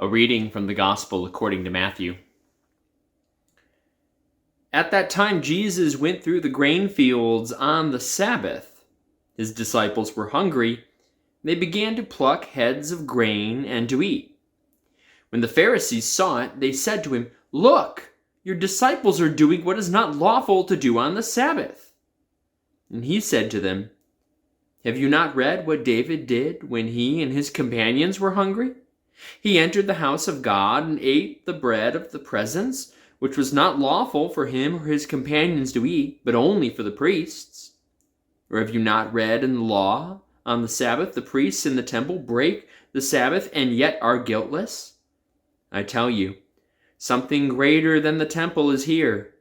A reading from the Gospel according to Matthew. At that time, Jesus went through the grain fields on the Sabbath. His disciples were hungry. They began to pluck heads of grain and to eat. When the Pharisees saw it, they said to him, "Look, your disciples are doing what is not lawful to do on the Sabbath." And he said to them, "Have you not read what David did when he and his companions were hungry? He entered the house of God and ate the bread of the presence, which was not lawful for him or his companions to eat, but only for the priests. Or have you not read in the law, on the Sabbath the priests in the temple break the Sabbath and yet are guiltless? I tell you, something greater than the temple is here.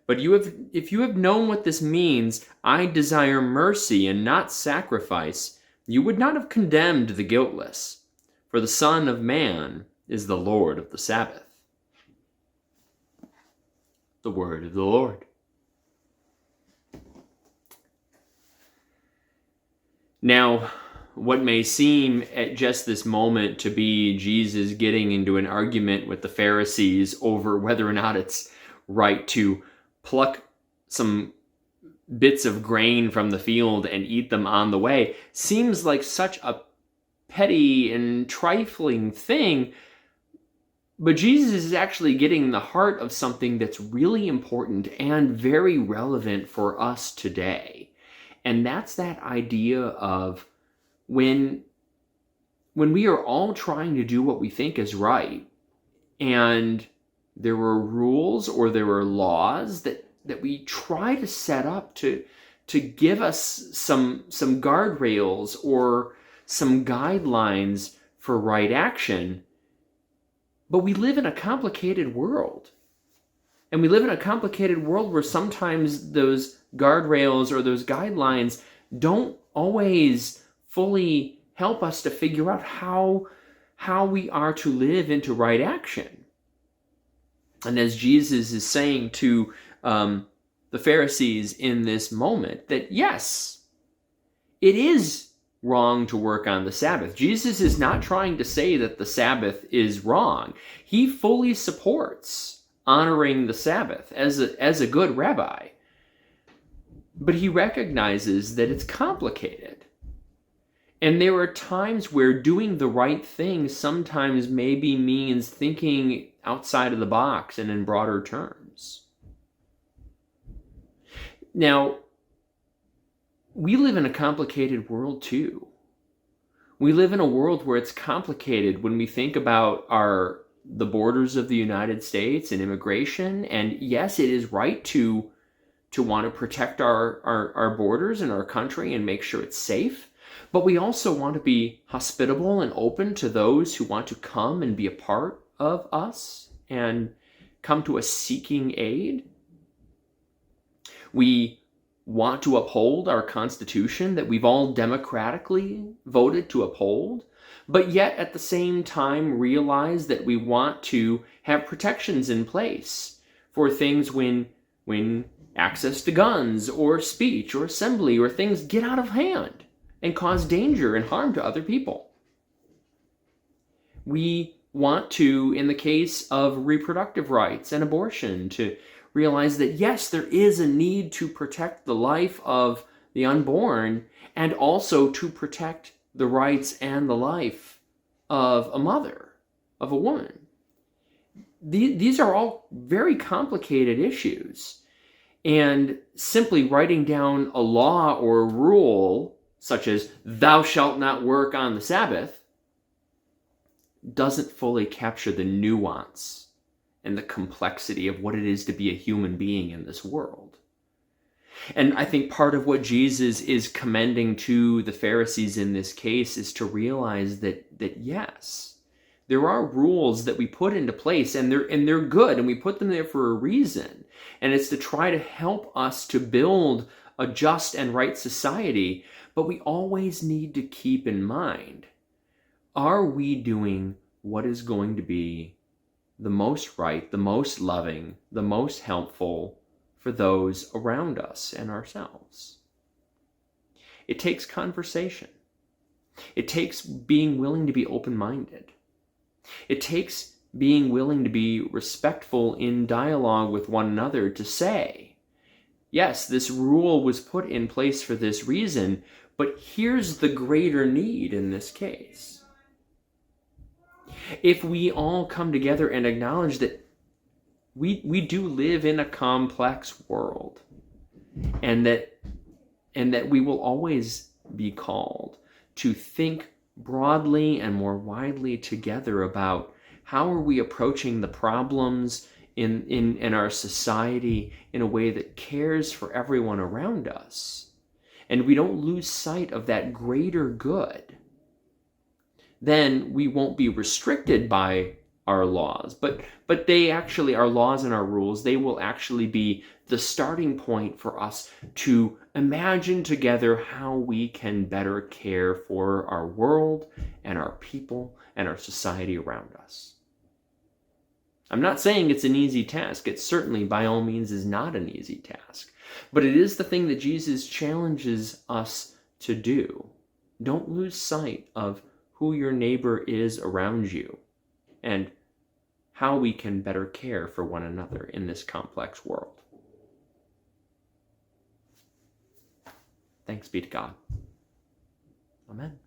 But if you have known what this means, I desire mercy and not sacrifice, you would not have condemned the guiltless. For the Son of Man is the Lord of the Sabbath." The word of the Lord. Now, what may seem at just this moment to be Jesus getting into an argument with the Pharisees over whether or not it's right to pluck some bits of grain from the field and eat them on the way, seems like such a petty and trifling thing, but Jesus is actually getting the heart of something that's really important and very relevant for us today. And that's that idea of when we are all trying to do what we think is right, and there are rules or there are laws that we try to set up to give us some guardrails or some guidelines for right action. But we live in a complicated world. And we live in a complicated world where sometimes those guardrails or those guidelines don't always fully help us to figure out how we are to live into right action. And as Jesus is saying to the Pharisees in this moment, that yes, it is wrong to work on the Sabbath. Jesus is not trying to say that the Sabbath is wrong. He fully supports honoring the Sabbath as a good rabbi. But he recognizes that it's complicated. And there are times where doing the right thing sometimes maybe means thinking outside of the box and in broader terms. Now, we live in a complicated world too. We live in a world where it's complicated when we think about the borders of the United States and immigration. And yes, it is right to want to protect our borders and our country and make sure it's safe. But we also want to be hospitable and open to those who want to come and be a part of us and come to us seeking aid. We want to uphold our Constitution that we've all democratically voted to uphold, but yet at the same time realize that we want to have protections in place for things when access to guns or speech or assembly or things get out of hand and cause danger and harm to other people. We want to, in the case of reproductive rights and abortion, to realize that yes, there is a need to protect the life of the unborn and also to protect the rights and the life of a mother, of a woman. These are all very complicated issues. And simply writing down a law or a rule, such as "thou shalt not work on the Sabbath," doesn't fully capture the nuance and the complexity of what it is to be a human being in this world. And I think part of what Jesus is commending to the Pharisees in this case is to realize that yes, there are rules that we put into place, and they're good, and we put them there for a reason. And it's to try to help us to build a just and right society. But we always need to keep in mind, are we doing what is going to be the most right, the most loving, the most helpful for those around us and ourselves? It takes conversation. It takes being willing to be open-minded. It takes being willing to be respectful in dialogue with one another to say, yes, this rule was put in place for this reason, but here's the greater need in this case. If we all come together and acknowledge that we do live in a complex world, and that we will always be called to think broadly and more widely together about how are we approaching the problems in our society in a way that cares for everyone around us, and we don't lose sight of that greater good, then we won't be restricted by our laws. But they actually, our laws and our rules, they will actually be the starting point for us to imagine together how we can better care for our world and our people and our society around us. I'm not saying it's an easy task. It certainly, by all means, is not an easy task. But it is the thing that Jesus challenges us to do. Don't lose sight of who your neighbor is around you and how we can better care for one another in this complex world. Thanks be to God. Amen.